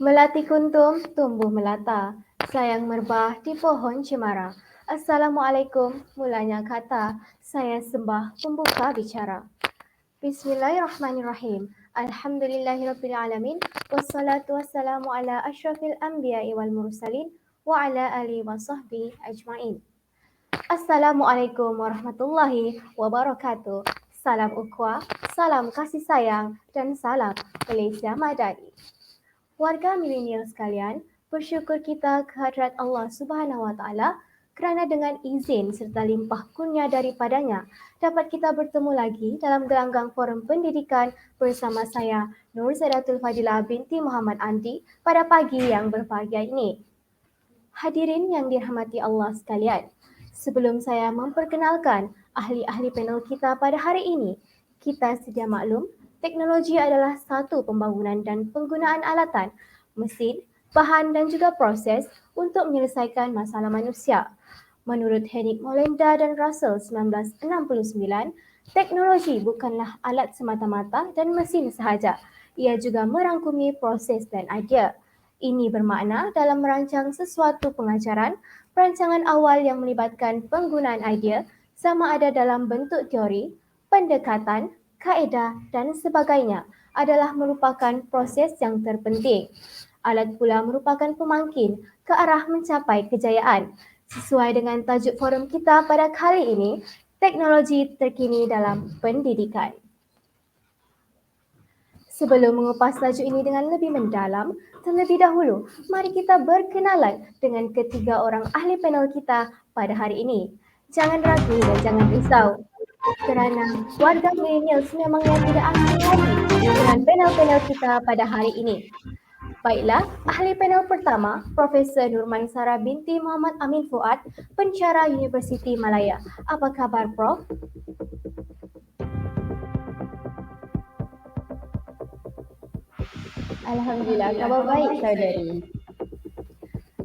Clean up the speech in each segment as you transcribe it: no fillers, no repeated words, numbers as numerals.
Melati kuntum tumbuh melata, sayang merbah di pohon cemara. Assalamualaikum, mulanya kata, saya sembah pembuka bicara. Bismillahirrahmanirrahim. Alhamdulillahirrabbilalamin. Wassalatu wassalamu ala ashrafil anbiya'i wal mursalin wa ala alihi wa sahbihi ajma'in. Assalamualaikum warahmatullahi wabarakatuh. Salam ukhuwah, salam kasih sayang, dan salam Malaysia Madani. Warga milenial sekalian, bersyukur kita kehadrat Allah Subhanahu wa taala kerana dengan izin serta limpah kurnia daripadanya dapat kita bertemu lagi dalam gelanggang forum pendidikan bersama saya Nur Zaidatul Fadilah binti Muhammad Andi pada pagi yang berbahagia ini. Hadirin yang dirahmati Allah sekalian, sebelum saya memperkenalkan ahli-ahli panel kita pada hari ini, kita sedia maklum teknologi adalah satu pembangunan dan penggunaan alatan, mesin, bahan dan juga proses untuk menyelesaikan masalah manusia. Menurut Henrik Mollenda dan Russell 1969, teknologi bukanlah alat semata-mata dan mesin sahaja. Ia juga merangkumi proses dan idea. Ini bermakna dalam merancang sesuatu pengajaran, perancangan awal yang melibatkan penggunaan idea sama ada dalam bentuk teori, pendekatan, kaedah dan sebagainya adalah merupakan proses yang terpenting. Alat pula merupakan pemangkin ke arah mencapai kejayaan. Sesuai dengan tajuk forum kita pada kali ini, teknologi terkini dalam pendidikan. Sebelum mengupas tajuk ini dengan lebih mendalam, terlebih dahulu, mari kita berkenalan dengan ketiga orang ahli panel kita pada hari ini. Jangan ragu dan jangan risau, kerana warga milenial memangnya tidak asing lagi dengan panel-panel kita pada hari ini. Baiklah, ahli panel pertama, Profesor Nur Maisara binti Muhammad Amin Fuad, pensyarah Universiti Malaya. Apa khabar, Prof? Alhamdulillah, khabar baik saudari.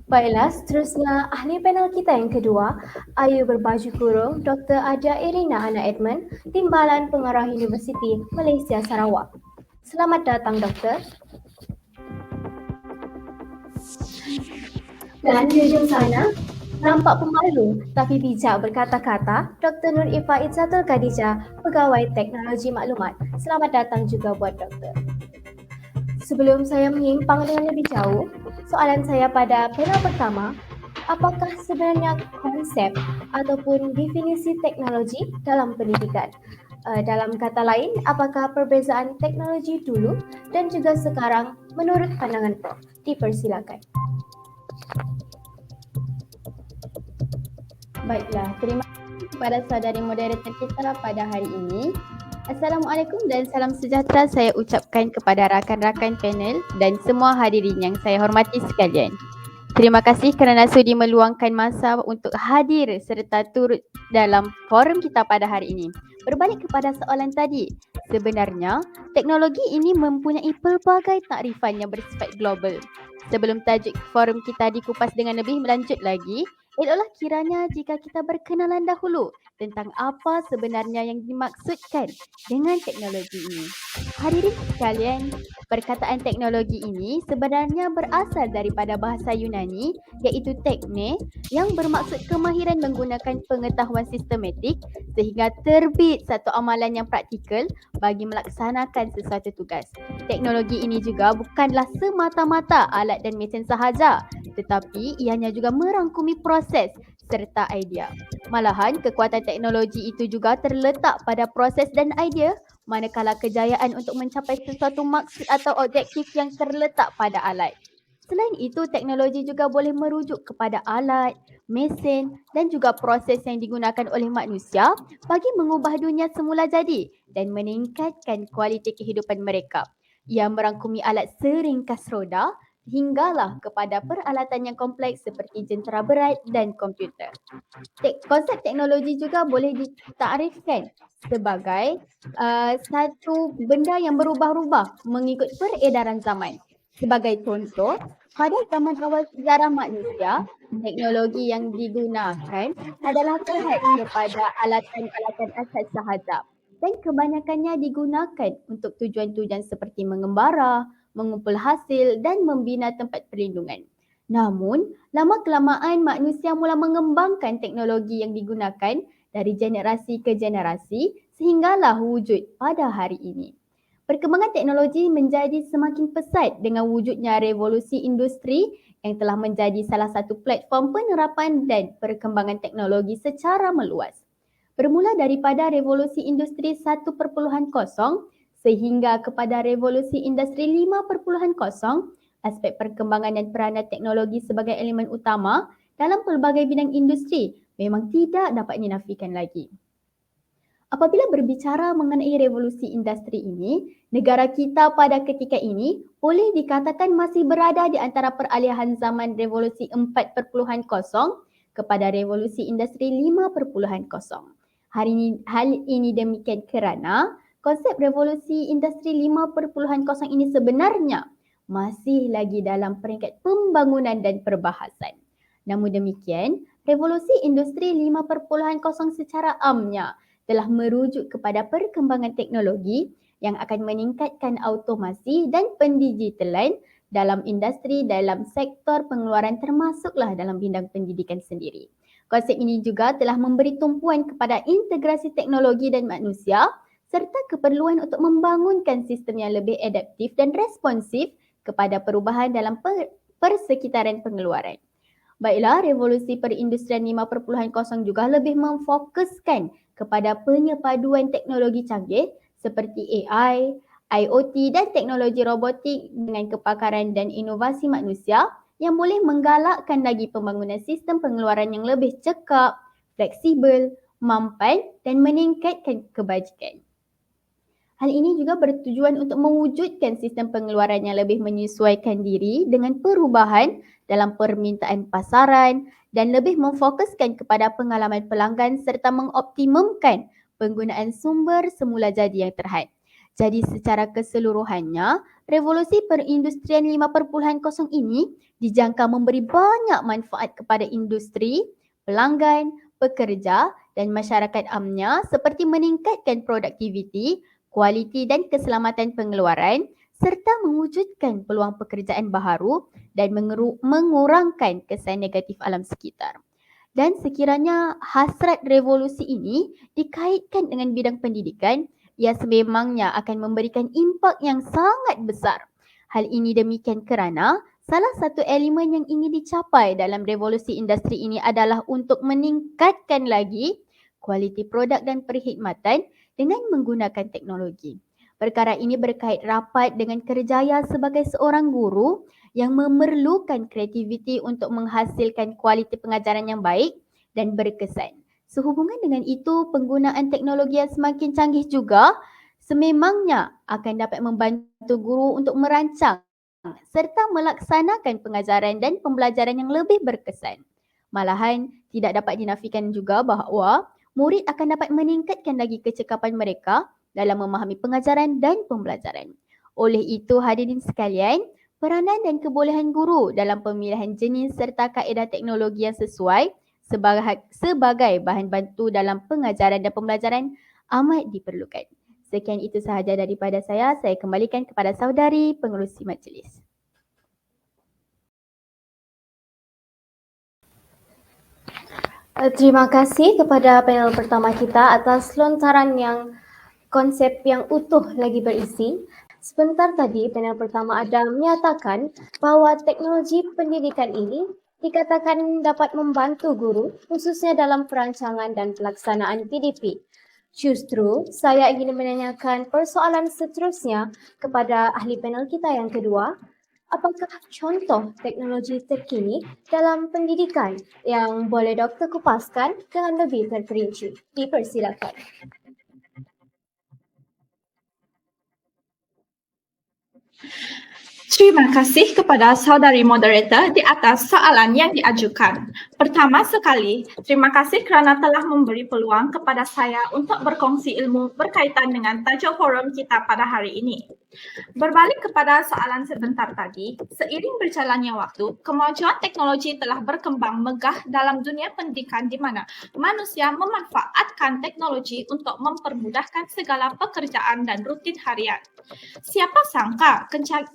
Baiklah, seterusnya ahli panel kita yang kedua, Ayu berbaju kurung, Dr. Adia Irina Ana Edmund, Timbalan Pengarah Universiti Malaysia Sarawak. Selamat datang, Doktor. Dan di ujung sana, nampak pemalu tapi bijak berkata-kata, Dr. Nur Ifa Itzatul Khadijah, Pegawai Teknologi Maklumat. Selamat datang juga buat Doktor. Sebelum saya menyimpang dengan lebih jauh, soalan saya pada panel pertama, apakah sebenarnya konsep ataupun definisi teknologi dalam pendidikan? Dalam kata lain, apakah perbezaan teknologi dulu dan juga sekarang menurut pandangan Prof? Dipersilakan. Baiklah, terima kasih kepada saudari moderator kita pada hari ini. Assalamualaikum dan salam sejahtera saya ucapkan kepada rakan-rakan panel dan semua hadirin yang saya hormati sekalian. Terima kasih kerana sudi meluangkan masa untuk hadir serta turut dalam forum kita pada hari ini. Berbalik kepada soalan tadi, sebenarnya teknologi ini mempunyai pelbagai takrifan yang bersifat global. Sebelum tajuk forum kita dikupas dengan lebih lanjut lagi, eloklah kiranya jika kita berkenalan dahulu tentang apa sebenarnya yang dimaksudkan dengan teknologi ini. Hadirin sekalian, perkataan teknologi ini sebenarnya berasal daripada bahasa Yunani iaitu tekne yang bermaksud kemahiran menggunakan pengetahuan sistematik sehingga terbit satu amalan yang praktikal bagi melaksanakan sesuatu tugas. Teknologi ini juga bukanlah semata-mata alat dan mesin sahaja, tetapi ianya juga merangkumi proses serta idea. Malahan, kekuatan teknologi itu juga terletak pada proses dan idea, manakala kejayaan untuk mencapai sesuatu maksud atau objektif yang terletak pada alat. Selain itu, teknologi juga boleh merujuk kepada alat, mesin dan juga proses yang digunakan oleh manusia bagi mengubah dunia semula jadi dan meningkatkan kualiti kehidupan mereka. Ia merangkumi alat seringkas roda hinggalah kepada peralatan yang kompleks seperti jentera berat dan komputer. Konsep teknologi juga boleh ditakrifkan sebagai satu benda yang berubah-ubah mengikut peredaran zaman. Sebagai contoh, pada zaman awal sejarah manusia, teknologi yang digunakan adalah terhad kepada alatan-alatan asas sahaja dan kebanyakannya digunakan untuk tujuan-tujuan seperti mengembara, mengumpul hasil dan membina tempat perlindungan. Namun, lama-kelamaan manusia mula mengembangkan teknologi yang digunakan dari generasi ke generasi sehinggalah wujud pada hari ini. Perkembangan teknologi menjadi semakin pesat dengan wujudnya revolusi industri yang telah menjadi salah satu platform penerapan dan perkembangan teknologi secara meluas. Bermula daripada revolusi industri 1.0 sehingga kepada revolusi industri 5.0, aspek perkembangan dan peranan teknologi sebagai elemen utama dalam pelbagai bidang industri memang tidak dapat dinafikan lagi. Apabila berbicara mengenai revolusi industri ini, negara kita pada ketika ini boleh dikatakan masih berada di antara peralihan zaman revolusi 4.0 kepada revolusi industri 5.0. Hal ini demikian kerana konsep revolusi industri 5.0 ini sebenarnya masih lagi dalam peringkat pembangunan dan perbahasan. Namun demikian, revolusi industri 5.0 secara amnya telah merujuk kepada perkembangan teknologi yang akan meningkatkan automasi dan pendigitalan dalam industri dalam sektor pengeluaran termasuklah dalam bidang pendidikan sendiri. Konsep ini juga telah memberi tumpuan kepada integrasi teknologi dan manusia serta keperluan untuk membangunkan sistem yang lebih adaptif dan responsif kepada perubahan dalam persekitaran pengeluaran. Baiklah, revolusi perindustrian 5.0 juga lebih memfokuskan kepada penyepaduan teknologi canggih seperti AI, IoT dan teknologi robotik dengan kepakaran dan inovasi manusia yang boleh menggalakkan lagi pembangunan sistem pengeluaran yang lebih cekap, fleksibel, mampan dan meningkatkan kebajikan. Hal ini juga bertujuan untuk mewujudkan sistem pengeluaran yang lebih menyesuaikan diri dengan perubahan dalam permintaan pasaran dan lebih memfokuskan kepada pengalaman pelanggan serta mengoptimumkan penggunaan sumber semula jadi yang terhad. Jadi secara keseluruhannya, revolusi perindustrian 5.0 ini dijangka memberi banyak manfaat kepada industri, pelanggan, pekerja dan masyarakat amnya seperti meningkatkan produktiviti, kualiti dan keselamatan pengeluaran serta mewujudkan peluang pekerjaan baharu dan mengurangkan kesan negatif alam sekitar. Dan sekiranya hasrat revolusi ini dikaitkan dengan bidang pendidikan, ia sememangnya akan memberikan impak yang sangat besar. Hal ini demikian kerana salah satu elemen yang ingin dicapai dalam revolusi industri ini adalah untuk meningkatkan lagi kualiti produk dan perkhidmatan dengan menggunakan teknologi. Perkara ini berkait rapat dengan kerjaya sebagai seorang guru yang memerlukan kreativiti untuk menghasilkan kualiti pengajaran yang baik dan berkesan. Sehubungan dengan itu, penggunaan teknologi yang semakin canggih juga sememangnya akan dapat membantu guru untuk merancang serta melaksanakan pengajaran dan pembelajaran yang lebih berkesan. Malahan, tidak dapat dinafikan juga bahawa murid akan dapat meningkatkan lagi kecekapan mereka dalam memahami pengajaran dan pembelajaran. Oleh itu, hadirin sekalian, peranan dan kebolehan guru dalam pemilihan jenis serta kaedah teknologi yang sesuai sebagai bahan bantu dalam pengajaran dan pembelajaran amat diperlukan. Sekian itu sahaja daripada saya kembalikan kepada saudari pengerusi majlis. Terima kasih kepada panel pertama kita atas lontaran yang konsep yang utuh lagi berisi. Sebentar tadi panel pertama ada menyatakan bahawa teknologi pendidikan ini dikatakan dapat membantu guru khususnya dalam perancangan dan pelaksanaan PDP. Justru saya ingin menanyakan persoalan seterusnya kepada ahli panel kita yang kedua. Apakah contoh teknologi terkini dalam pendidikan yang boleh Doktor kupaskan dengan lebih terperinci? Dipersilakan. Terima kasih kepada saudari moderator di atas soalan yang diajukan. Pertama sekali, terima kasih kerana telah memberi peluang kepada saya untuk berkongsi ilmu berkaitan dengan tajuk forum kita pada hari ini. Berbalik kepada soalan sebentar tadi, seiring berjalannya waktu, kemajuan teknologi telah berkembang megah dalam dunia pendidikan di mana manusia memanfaatkan teknologi untuk mempermudahkan segala pekerjaan dan rutin harian. Siapa sangka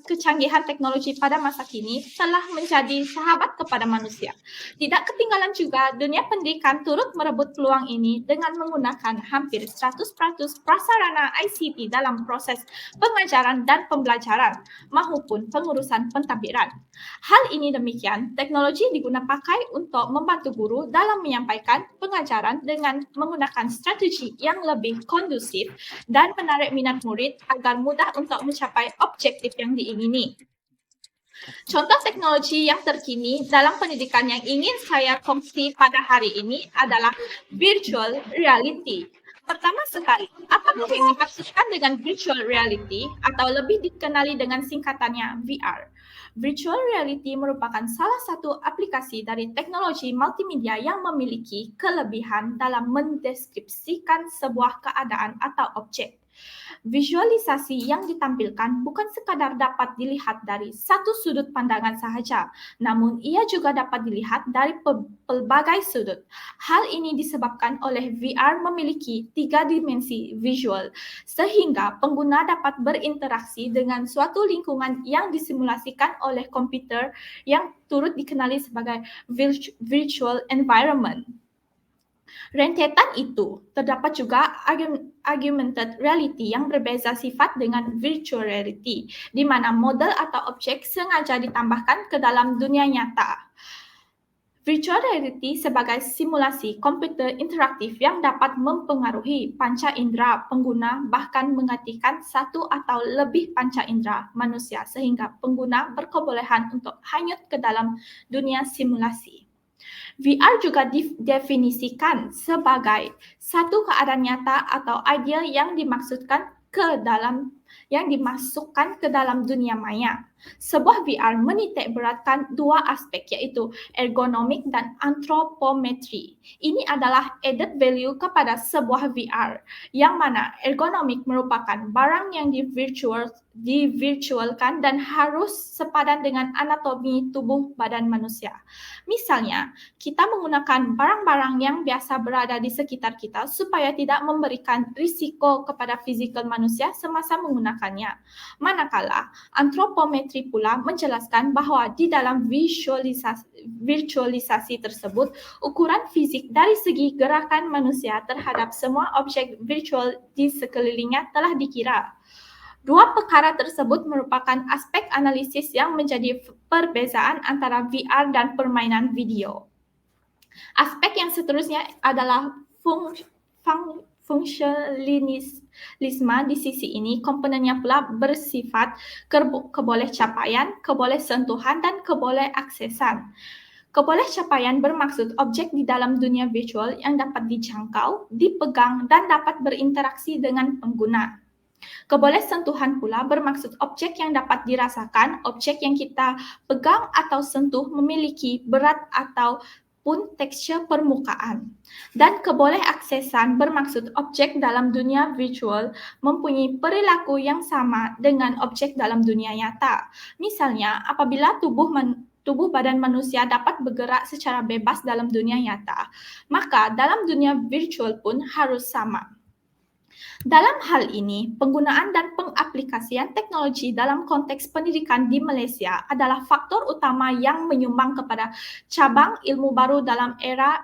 kecanggihan teknologi pada masa kini telah menjadi sahabat kepada manusia. Tidak ketinggalan juga dunia pendidikan turut merebut peluang ini dengan menggunakan hampir 100% prasarana ICT dalam proses pengajaran dan pembelajaran maupun pengurusan pentadbiran. Hal ini demikian, teknologi digunakan pakai untuk membantu guru dalam menyampaikan pengajaran dengan menggunakan strategi yang lebih kondusif dan menarik minat murid agar mudah untuk mencapai objektif yang diingini. Contoh teknologi yang terkini dalam pendidikan yang ingin saya kongsi pada hari ini adalah virtual reality. Pertama sekali, apa yang dimaksudkan dengan virtual reality atau lebih dikenali dengan singkatannya VR? Virtual reality merupakan salah satu aplikasi dari teknologi multimedia yang memiliki kelebihan dalam mendeskripsikan sebuah keadaan atau objek. Visualisasi yang ditampilkan bukan sekadar dapat dilihat dari satu sudut pandangan sahaja, namun ia juga dapat dilihat dari pelbagai sudut. Hal ini disebabkan oleh VR memiliki 3 dimensi visual, sehingga pengguna dapat berinteraksi dengan suatu lingkungan yang disimulasikan oleh komputer yang turut dikenali sebagai virtual environment. Rentetan itu, terdapat juga augmented reality yang berbeza sifat dengan virtual reality, di mana model atau objek sengaja ditambahkan ke dalam dunia nyata. Virtual reality sebagai simulasi komputer interaktif yang dapat mempengaruhi panca indera pengguna bahkan menggantikan satu atau lebih panca indera manusia sehingga pengguna berkebolehan untuk hanyut ke dalam dunia simulasi. VR juga didefinisikan sebagai satu keadaan nyata atau ideal yang dimasukkan ke dalam dunia maya. Sebuah VR menitik beratkan dua aspek yaitu ergonomik dan antropometri. Ini adalah added value kepada sebuah VR yang mana ergonomik merupakan barang yang divirtualkan dan harus sepadan dengan anatomi tubuh badan manusia. Misalnya, kita menggunakan barang-barang yang biasa berada di sekitar kita supaya tidak memberikan risiko kepada fizikal manusia semasa menggunakannya. Manakala antropometri pula menjelaskan bahawa di dalam virtualisasi tersebut, ukuran fisik dari segi gerakan manusia terhadap semua objek virtual di sekelilingnya telah dikira. Dua perkara tersebut merupakan aspek analisis yang menjadi perbezaan antara VR dan permainan video. Aspek yang seterusnya adalah fungsionalisme. Di sisi ini, komponennya pula bersifat kebolehcapaian, kebolehsentuhan, dan kebolehaksesan. Kebolehcapaian bermaksud objek di dalam dunia virtual yang dapat dijangkau, dipegang, dan dapat berinteraksi dengan pengguna. Kebolehsentuhan pula bermaksud objek yang dapat dirasakan, objek yang kita pegang atau sentuh memiliki berat atau pun tekstur permukaan. Dan kebolehaksesan bermaksud objek dalam dunia virtual mempunyai perilaku yang sama dengan objek dalam dunia nyata. Misalnya, apabila tubuh badan manusia dapat bergerak secara bebas dalam dunia nyata, maka dalam dunia virtual pun harus sama. Dalam hal ini, penggunaan dan pengaplikasian teknologi dalam konteks pendidikan di Malaysia adalah faktor utama yang menyumbang kepada cabang ilmu baru dalam era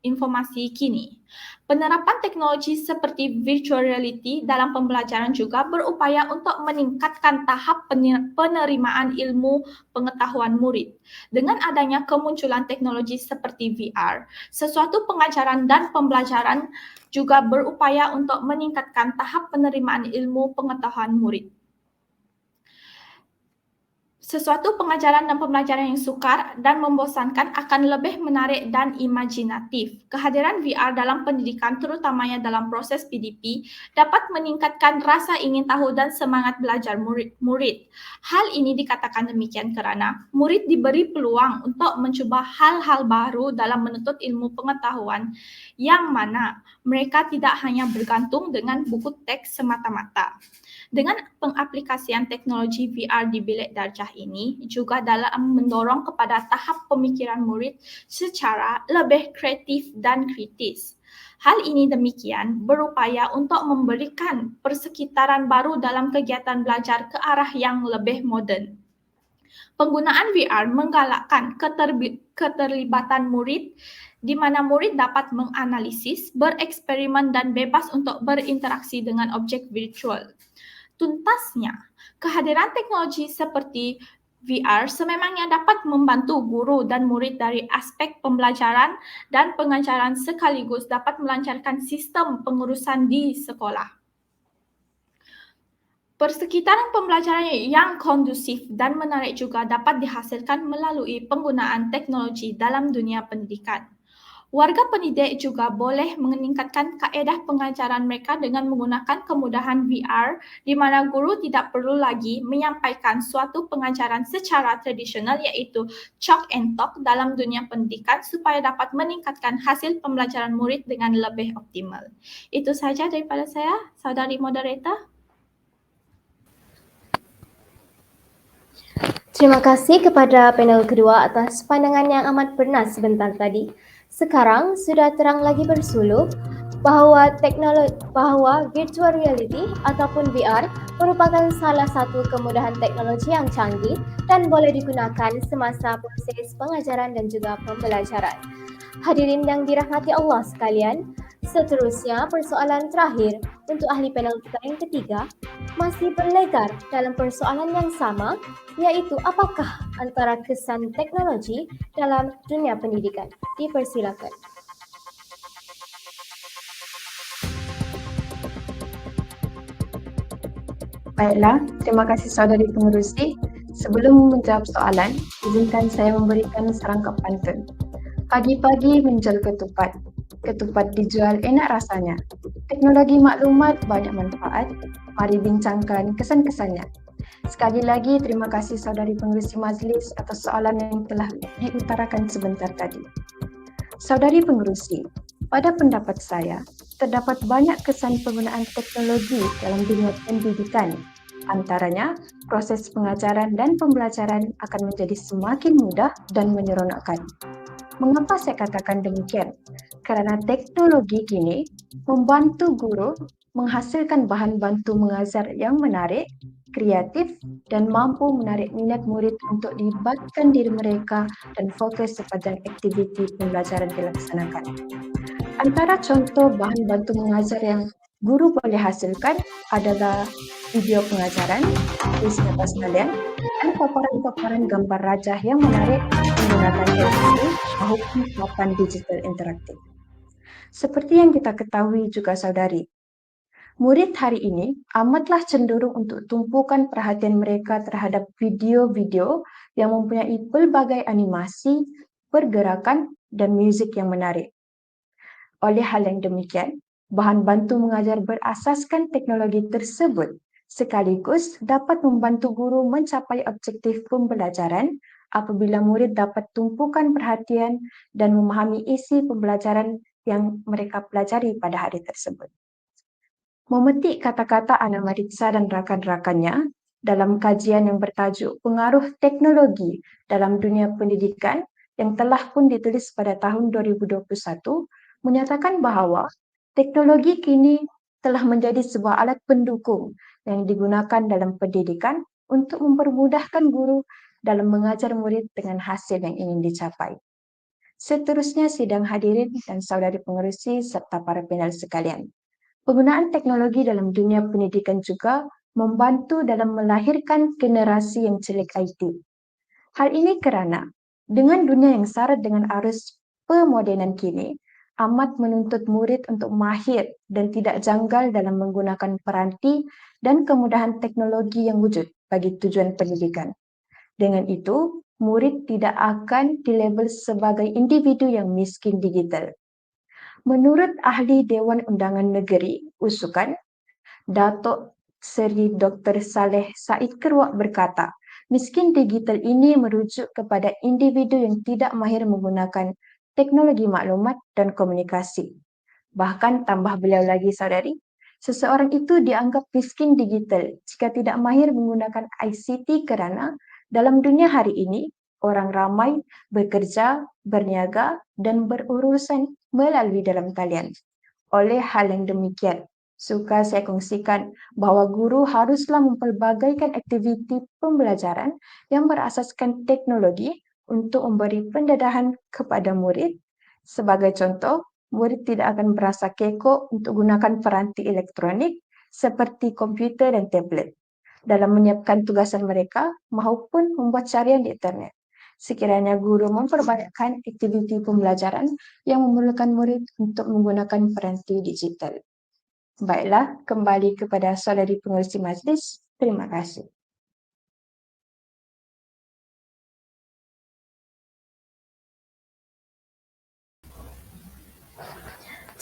informasi kini. Penerapan teknologi seperti virtual reality dalam pembelajaran juga berupaya untuk meningkatkan tahap penerimaan ilmu pengetahuan murid. Dengan adanya kemunculan teknologi seperti VR, sesuatu pengajaran dan pembelajaran juga berupaya untuk meningkatkan tahap penerimaan ilmu pengetahuan murid. Sesuatu pengajaran dan pembelajaran yang sukar dan membosankan akan lebih menarik dan imajinatif. Kehadiran VR dalam pendidikan, terutamanya dalam proses PDP, dapat meningkatkan rasa ingin tahu dan semangat belajar murid. Hal ini dikatakan demikian kerana murid diberi peluang untuk mencuba hal-hal baru dalam menuntut ilmu pengetahuan yang mana mereka tidak hanya bergantung dengan buku teks semata-mata. Dengan pengaplikasian teknologi VR di bilik darjah ini juga dalam mendorong kepada tahap pemikiran murid secara lebih kreatif dan kritis. Hal ini demikian berupaya untuk memberikan persekitaran baru dalam kegiatan belajar ke arah yang lebih moden. Penggunaan VR menggalakkan keterlibatan murid di mana murid dapat menganalisis, bereksperimen dan bebas untuk berinteraksi dengan objek virtual. Tuntasnya, kehadiran teknologi seperti VR sememangnya dapat membantu guru dan murid dari aspek pembelajaran dan pengajaran sekaligus dapat melancarkan sistem pengurusan di sekolah. Persekitaran pembelajaran yang kondusif dan menarik juga dapat dihasilkan melalui penggunaan teknologi dalam dunia pendidikan. Warga pendidik juga boleh meningkatkan kaedah pengajaran mereka dengan menggunakan kemudahan VR di mana guru tidak perlu lagi menyampaikan suatu pengajaran secara tradisional iaitu chalk and talk dalam dunia pendidikan supaya dapat meningkatkan hasil pembelajaran murid dengan lebih optimal. Itu sahaja daripada saya, saudari moderator. Terima kasih kepada panel kedua atas pandangan yang amat bernas sebentar tadi. Sekarang sudah terang lagi bersuluh bahwa virtual reality ataupun VR merupakan salah satu kemudahan teknologi yang canggih dan boleh digunakan semasa proses pengajaran dan juga pembelajaran. Hadirin yang dirahmati Allah sekalian, seterusnya persoalan terakhir untuk ahli panel kita yang ketiga masih berlegar dalam persoalan yang sama, yaitu apakah antara kesan teknologi dalam dunia pendidikan. Dipersilakan. Baiklah, terima kasih saudari pengerusi. Sebelum menjawab soalan, izinkan saya memberikan serangkap pantun. Pagi-pagi menjual ketupat. Ketupat dijual enak rasanya. Teknologi maklumat banyak manfaat. Mari bincangkan kesan-kesannya. Sekali lagi, terima kasih saudari pengerusi majlis atas soalan yang telah diutarakan sebentar tadi. Saudari pengerusi, pada pendapat saya, terdapat banyak kesan penggunaan teknologi dalam dunia pendidikan. Antaranya, proses pengajaran dan pembelajaran akan menjadi semakin mudah dan menyeronokkan. Mengapa saya katakan demikian? Kerana teknologi kini membantu guru menghasilkan bahan bantu mengajar yang menarik, kreatif dan mampu menarik minat murid untuk dilibatkan diri mereka dan fokus sepanjang aktiviti pembelajaran dilaksanakan. Antara contoh bahan bantu mengajar yang guru boleh hasilkan adalah video pengajaran, kuis nyata sekalian, dan paparan-paparan gambar rajah yang menarik menggunakan teknologi maupun papan digital interaktif. Seperti yang kita ketahui juga saudari, murid hari ini amatlah cenderung untuk tumpukan perhatian mereka terhadap video-video yang mempunyai pelbagai animasi, pergerakan, dan muzik yang menarik. Oleh hal yang demikian, bahan bantu mengajar berasaskan teknologi tersebut sekaligus dapat membantu guru mencapai objektif pembelajaran apabila murid dapat tumpukan perhatian dan memahami isi pembelajaran yang mereka pelajari pada hari tersebut. Memetik kata-kata Ana Maritza dan rakan-rakannya dalam kajian yang bertajuk Pengaruh Teknologi dalam Dunia Pendidikan yang telah pun ditulis pada tahun 2021, menyatakan bahawa teknologi kini telah menjadi sebuah alat pendukung yang digunakan dalam pendidikan untuk mempermudahkan guru dalam mengajar murid dengan hasil yang ingin dicapai. Seterusnya sidang hadirin dan saudari pengerusi serta para panel sekalian. Penggunaan teknologi dalam dunia pendidikan juga membantu dalam melahirkan generasi yang celik IT. Hal ini kerana dengan dunia yang syarat dengan arus pemodenan kini, amat menuntut murid untuk mahir dan tidak janggal dalam menggunakan peranti dan kemudahan teknologi yang wujud bagi tujuan pendidikan. Dengan itu, murid tidak akan dilabel sebagai individu yang miskin digital. Menurut ahli Dewan Undangan Negeri Usukan, Datuk Seri Dr. Saleh Said Keruak berkata, miskin digital ini merujuk kepada individu yang tidak mahir menggunakan teknologi maklumat dan komunikasi. Bahkan tambah beliau lagi saudari, seseorang itu dianggap miskin digital jika tidak mahir menggunakan ICT kerana dalam dunia hari ini, orang ramai bekerja, berniaga dan berurusan melalui dalam talian. Oleh hal yang demikian, suka saya kongsikan bahawa guru haruslah mempelbagaikan aktiviti pembelajaran yang berasaskan teknologi untuk memberi pendedahan kepada murid. Sebagai contoh, murid tidak akan berasa kekok untuk gunakan peranti elektronik seperti komputer dan tablet dalam menyiapkan tugasan mereka maupun membuat carian di internet. Sekiranya guru memperbanyakkan aktiviti pembelajaran yang memerlukan murid untuk menggunakan peranti digital. Baiklah, kembali kepada saudari pengerusi majlis. Terima kasih.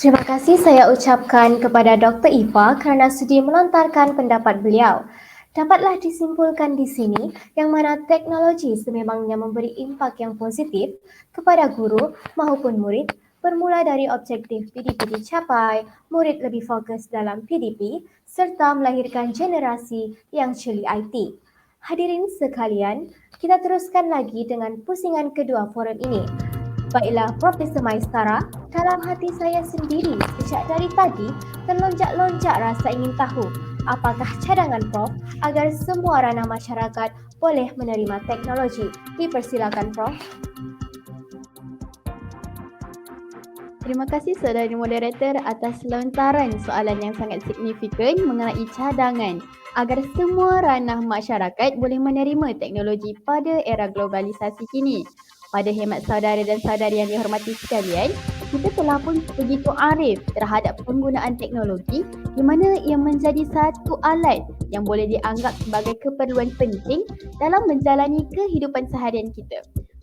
Terima kasih saya ucapkan kepada Dr. Ifa kerana sudi melontarkan pendapat beliau. Dapatlah disimpulkan di sini yang mana teknologi sememangnya memberi impak yang positif kepada guru maupun murid bermula dari objektif PDP dicapai, murid lebih fokus dalam PDP serta melahirkan generasi yang cili IT. Hadirin sekalian, kita teruskan lagi dengan pusingan kedua forum ini. Baiklah Profesor Maistara, dalam hati saya sendiri sejak dari tadi terlonjak-lonjak rasa ingin tahu apakah cadangan Prof agar semua ranah masyarakat boleh menerima teknologi. Dipersilakan Prof. Terima kasih saudari moderator atas lontaran soalan yang sangat signifikan mengenai cadangan agar semua ranah masyarakat boleh menerima teknologi pada era globalisasi kini. Pada hemat saudara dan saudari yang dihormati sekalian, kita telah pun begitu arif terhadap penggunaan teknologi di mana ia menjadi satu alat yang boleh dianggap sebagai keperluan penting dalam menjalani kehidupan seharian kita.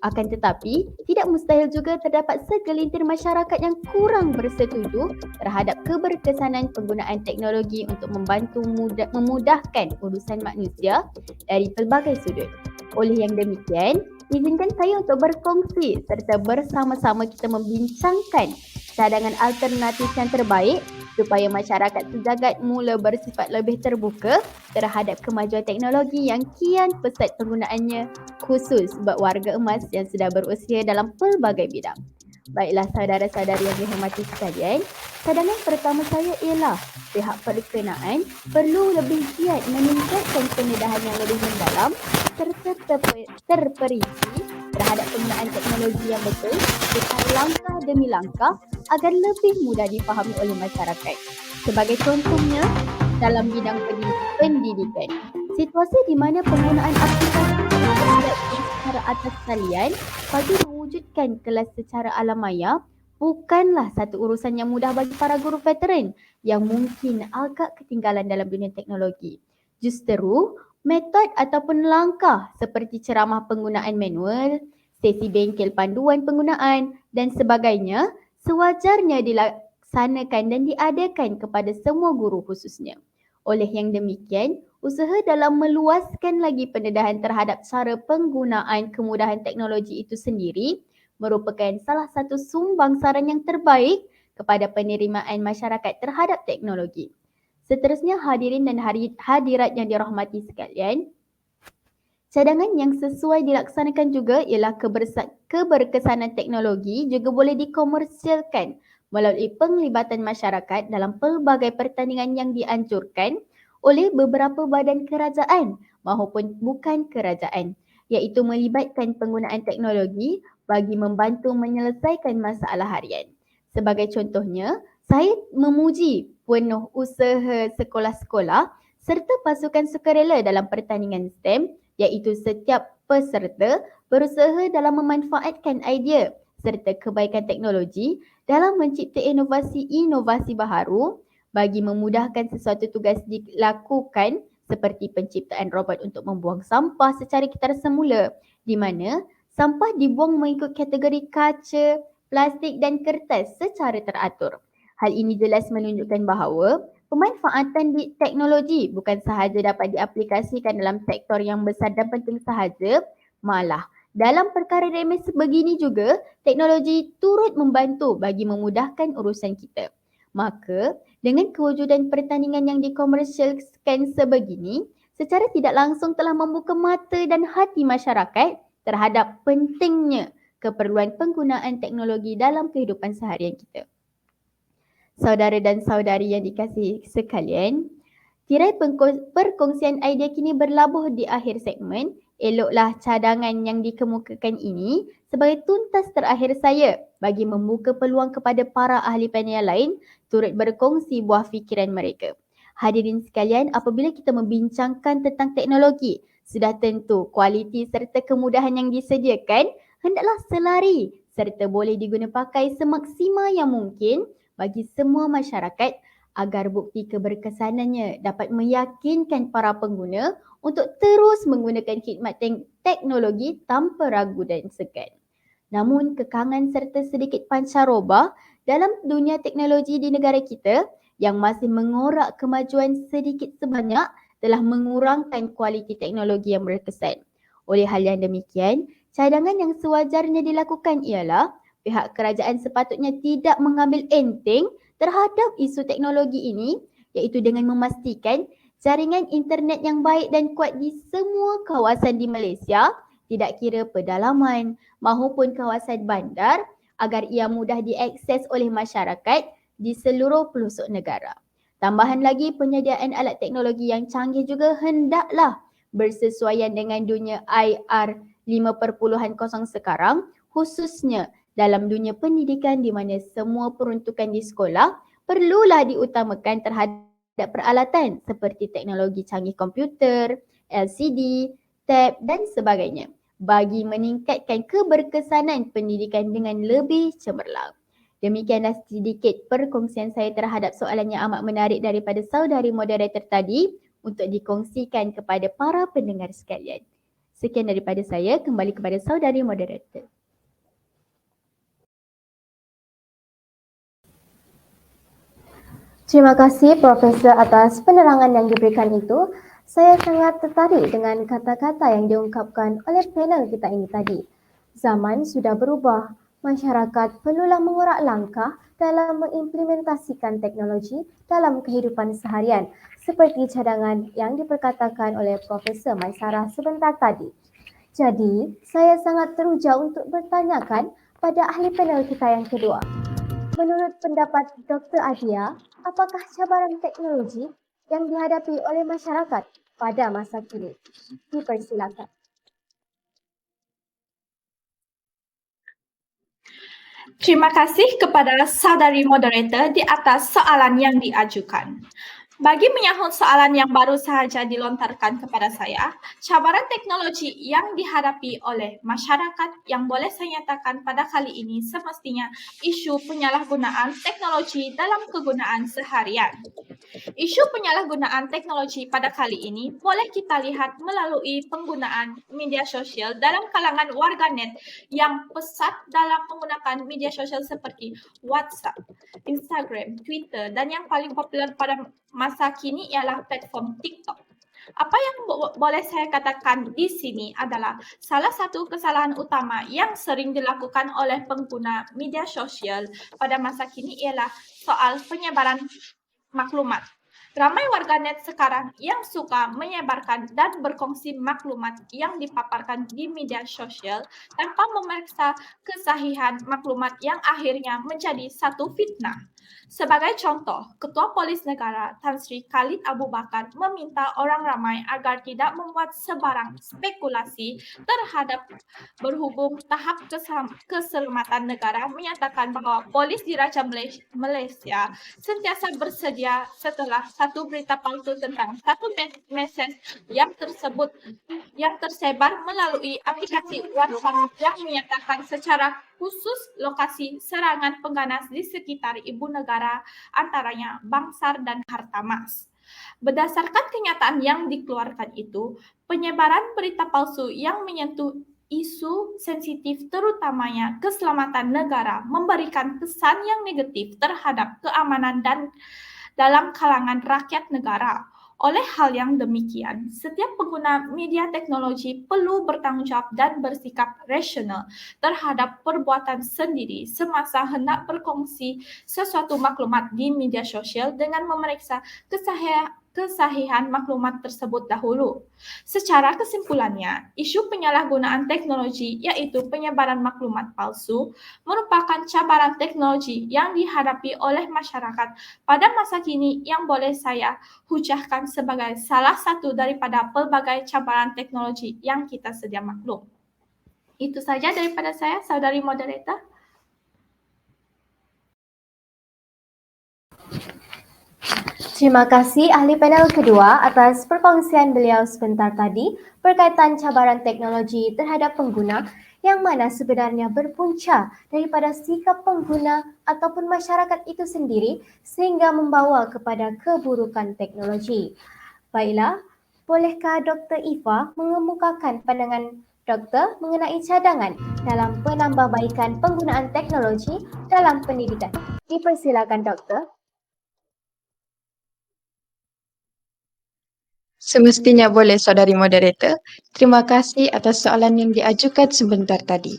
Akan tetapi, tidak mustahil juga terdapat segelintir masyarakat yang kurang bersetuju terhadap keberkesanan penggunaan teknologi untuk membantu memudahkan urusan manusia dari pelbagai sudut. Oleh yang demikian, izinkan saya untuk berkongsi serta bersama-sama kita membincangkan cadangan alternatif yang terbaik supaya masyarakat sejagat mula bersifat lebih terbuka terhadap kemajuan teknologi yang kian pesat penggunaannya khusus buat warga emas yang sudah berusia dalam pelbagai bidang. Baiklah saudara-saudari yang dihormati sekalian, cadangan pertama saya ialah pihak berkenaan perlu lebih giat meningkatkan pendedahan yang lebih mendalam serta terperinci terhadap penggunaan teknologi yang betul secara langkah demi langkah agar lebih mudah difahami oleh masyarakat. Sebagai contohnya, dalam bidang pendidikan, situasi di mana penggunaan aplikasi secara atas talian bagi mewujudkan kelas secara alam maya bukanlah satu urusan yang mudah bagi para guru veteran yang mungkin agak ketinggalan dalam dunia teknologi. Justru, metod ataupun langkah seperti ceramah penggunaan manual, sesi bengkel panduan penggunaan dan sebagainya sewajarnya dilaksanakan dan diadakan kepada semua guru khususnya. Oleh yang demikian, usaha dalam meluaskan lagi pendedahan terhadap cara penggunaan kemudahan teknologi itu sendiri merupakan salah satu sumbangsaran yang terbaik kepada penerimaan masyarakat terhadap teknologi. Seterusnya hadirin dan hadirat yang dirahmati sekalian, cadangan yang sesuai dilaksanakan juga ialah keberkesanan teknologi juga boleh dikomersialkan melalui penglibatan masyarakat dalam pelbagai pertandingan yang dianjurkan oleh beberapa badan kerajaan maupun bukan kerajaan, iaitu melibatkan penggunaan teknologi bagi membantu menyelesaikan masalah harian. Sebagai contohnya, saya memuji penuh usaha sekolah-sekolah serta pasukan sukarela dalam pertandingan STEM, iaitu setiap peserta berusaha dalam memanfaatkan idea serta kebaikan teknologi dalam mencipta inovasi-inovasi baharu bagi memudahkan sesuatu tugas dilakukan seperti penciptaan robot untuk membuang sampah secara kita semula, di mana sampah dibuang mengikut kategori kaca, plastik dan kertas secara teratur. Hal ini jelas menunjukkan bahawa pemanfaatan teknologi bukan sahaja dapat diaplikasikan dalam sektor yang besar dan penting sahaja, malah dalam perkara remeh sebegini juga, teknologi turut membantu bagi memudahkan urusan kita. Maka, dengan kewujudan pertandingan yang dikomersialkan sebegini, secara tidak langsung telah membuka mata dan hati masyarakat terhadap pentingnya keperluan penggunaan teknologi dalam kehidupan seharian kita. Saudara dan saudari yang dikasihi sekalian, tirai perkongsian idea kini berlabuh di akhir segmen. Eloklah cadangan yang dikemukakan ini sebagai tuntas terakhir saya bagi membuka peluang kepada para ahli panel lain turut berkongsi buah fikiran mereka. Hadirin sekalian, apabila kita membincangkan tentang teknologi, sudah tentu kualiti serta kemudahan yang disediakan hendaklah selari serta boleh diguna pakai semaksimal yang mungkin bagi semua masyarakat agar bukti keberkesanannya dapat meyakinkan para pengguna untuk terus menggunakan khidmat teknologi tanpa ragu dan segan. Namun kekangan serta sedikit pancaroba dalam dunia teknologi di negara kita yang masih mengorak kemajuan sedikit sebanyak telah mengurangkan kualiti teknologi yang berkesan. Oleh hal yang demikian, cadangan yang sewajarnya dilakukan ialah pihak kerajaan sepatutnya tidak mengambil enteng terhadap isu teknologi ini, iaitu dengan memastikan jaringan internet yang baik dan kuat di semua kawasan di Malaysia, tidak kira pedalaman maupun kawasan bandar, agar ia mudah diakses oleh masyarakat di seluruh pelosok negara. Tambahan lagi, penyediaan alat teknologi yang canggih juga hendaklah bersesuaian dengan dunia IR 5.0 sekarang, khususnya dalam dunia pendidikan di mana semua peruntukan di sekolah perlulah diutamakan terhadap peralatan seperti teknologi canggih komputer, LCD, tab dan sebagainya bagi meningkatkan keberkesanan pendidikan dengan lebih cemerlang. Demikianlah sedikit perkongsian saya terhadap soalan yang amat menarik daripada saudari moderator tadi untuk dikongsikan kepada para pendengar sekalian. Sekian daripada saya, kembali kepada saudari moderator. Terima kasih Profesor atas penerangan yang diberikan itu. Saya sangat tertarik dengan kata-kata yang diungkapkan oleh panel kita ini tadi. Zaman sudah berubah. Masyarakat perlulah mengurak langkah dalam mengimplementasikan teknologi dalam kehidupan seharian seperti cadangan yang diperkatakan oleh Profesor Maisarah sebentar tadi. Jadi, saya sangat teruja untuk bertanyakan pada ahli panel kita yang kedua. Menurut pendapat Dr. Adia, apakah cabaran teknologi yang dihadapi oleh masyarakat pada masa kini? Dipersilakan. Terima kasih kepada saudari moderator di atas soalan yang diajukan. Bagi menyahut soalan yang baru sahaja dilontarkan kepada saya, cabaran teknologi yang dihadapi oleh masyarakat yang boleh saya nyatakan pada kali ini semestinya isu penyalahgunaan teknologi dalam kegunaan seharian. Isu penyalahgunaan teknologi pada kali ini boleh kita lihat melalui penggunaan media sosial dalam kalangan warganet yang pesat dalam menggunakan media sosial seperti WhatsApp, Instagram, Twitter, dan yang paling popular pada masa kini ialah platform TikTok. Apa yang boleh saya katakan di sini adalah salah satu kesalahan utama yang sering dilakukan oleh pengguna media sosial pada masa kini ialah soal penyebaran maklumat. Ramai warganet sekarang yang suka menyebarkan dan berkongsi maklumat yang dipaparkan di media sosial tanpa memeriksa kesahihan maklumat yang akhirnya menjadi satu fitnah. Sebagai contoh, Ketua Polis Negara Tan Sri Khalid Abu Bakar meminta orang ramai agar tidak membuat sebarang spekulasi terhadap berhubung tahap keselamatan negara menyatakan bahwa polis di Raja Malaysia sentiasa bersedia setelah satu berita palsu tentang satu mesej yang tersebar melalui aplikasi WhatsApp yang menyatakan secara khusus lokasi serangan pengganas di sekitar ibu negara antaranya Bangsar dan Hartamas. Berdasarkan kenyataan yang dikeluarkan itu, penyebaran berita palsu yang menyentuh isu sensitif terutamanya keselamatan negara memberikan kesan yang negatif terhadap keamanan dan dalam kalangan rakyat negara. Oleh hal yang demikian, setiap pengguna media teknologi perlu bertanggung jawab dan bersikap rasional terhadap perbuatan sendiri semasa hendak berkongsi sesuatu maklumat di media sosial dengan memeriksa kesahihan maklumat tersebut dahulu. Secara kesimpulannya, isu penyalahgunaan teknologi yaitu penyebaran maklumat palsu merupakan cabaran teknologi yang dihadapi oleh masyarakat pada masa kini yang boleh saya hujahkan sebagai salah satu daripada pelbagai cabaran teknologi yang kita sedia maklum. Itu saja daripada saya, saudari moderator. Terima kasih ahli panel kedua atas perkongsian beliau sebentar tadi berkaitan cabaran teknologi terhadap pengguna yang mana sebenarnya berpunca daripada sikap pengguna ataupun masyarakat itu sendiri sehingga membawa kepada keburukan teknologi. Baiklah, bolehkah Dr. Ifa mengemukakan pandangan Doktor mengenai cadangan dalam penambahbaikan penggunaan teknologi dalam pendidikan? Dipersilakan Doktor. Semestinya boleh, saudari moderator. Terima kasih atas soalan yang diajukan sebentar tadi.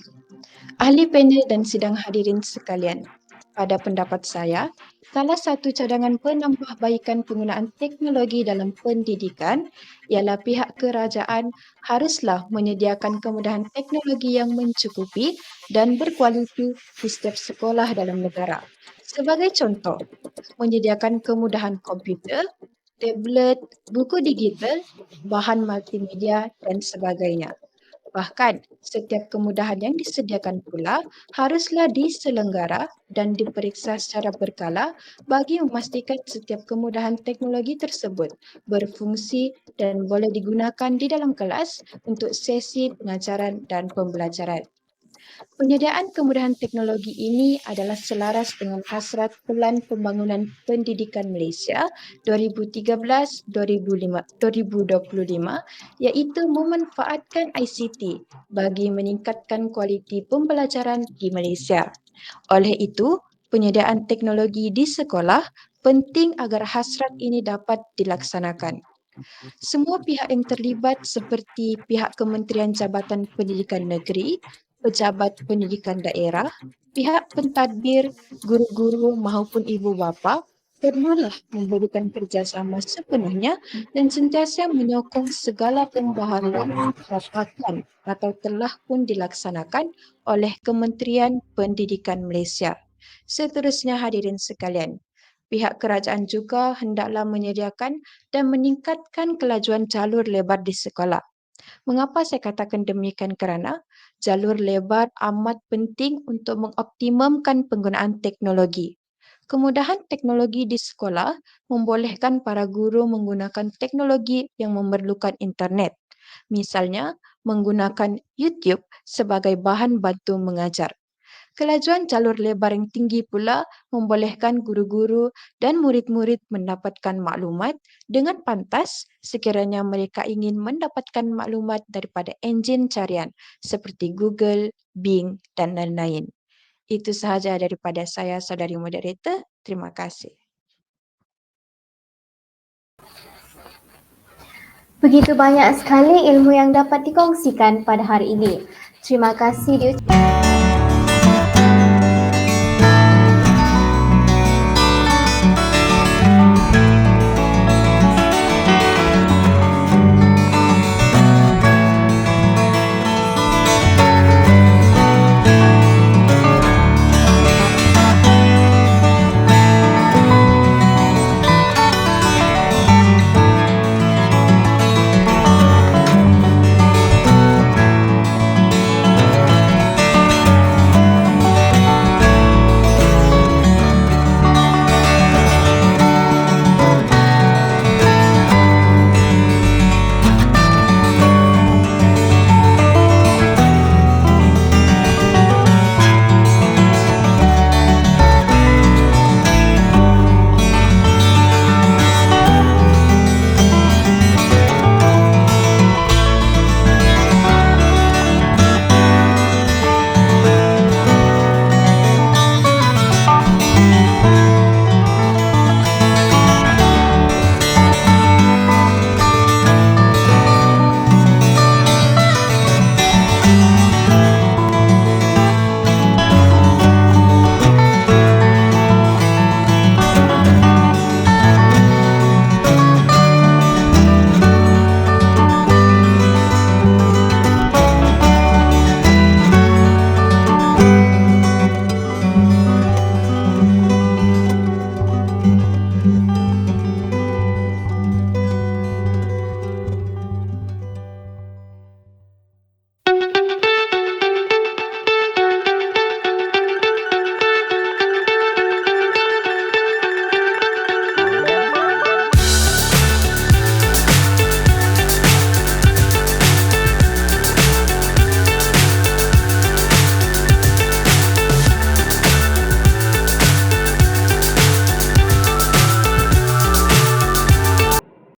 Ahli panel dan sidang hadirin sekalian, pada pendapat saya, salah satu cadangan penambahbaikan penggunaan teknologi dalam pendidikan ialah pihak kerajaan haruslah menyediakan kemudahan teknologi yang mencukupi dan berkualiti di setiap sekolah dalam negara. Sebagai contoh, menyediakan kemudahan komputer, tablet, buku digital, bahan multimedia, dan sebagainya. Bahkan, setiap kemudahan yang disediakan pula haruslah diselenggara dan diperiksa secara berkala bagi memastikan setiap kemudahan teknologi tersebut berfungsi dan boleh digunakan di dalam kelas untuk sesi pengajaran dan pembelajaran. Penyediaan kemudahan teknologi ini adalah selaras dengan hasrat Pelan Pembangunan Pendidikan Malaysia 2013-2025 iaitu memanfaatkan ICT bagi meningkatkan kualiti pembelajaran di Malaysia. Oleh itu, penyediaan teknologi di sekolah penting agar hasrat ini dapat dilaksanakan. Semua pihak yang terlibat seperti pihak Kementerian Jabatan Pendidikan Negeri, pejabat pendidikan daerah, pihak pentadbir, guru-guru maupun ibu bapa perlulah memberikan kerjasama sepenuhnya dan sentiasa menyokong segala pembaharuan dapatkan atau telah pun dilaksanakan oleh Kementerian Pendidikan Malaysia. Seterusnya hadirin sekalian, pihak kerajaan juga hendaklah menyediakan dan meningkatkan kelajuan jalur lebar di sekolah. Mengapa saya katakan demikian? Kerana jalur lebar amat penting untuk mengoptimumkan penggunaan teknologi. Kemudahan teknologi di sekolah membolehkan para guru menggunakan teknologi yang memerlukan internet. Misalnya, menggunakan YouTube sebagai bahan bantu mengajar. Kelajuan jalur lebar yang tinggi pula membolehkan guru-guru dan murid-murid mendapatkan maklumat dengan pantas sekiranya mereka ingin mendapatkan maklumat daripada enjin carian seperti Google, Bing dan lain-lain. Itu sahaja daripada saya, saudari moderator. Terima kasih. Begitu banyak sekali ilmu yang dapat dikongsikan pada hari ini. Terima kasih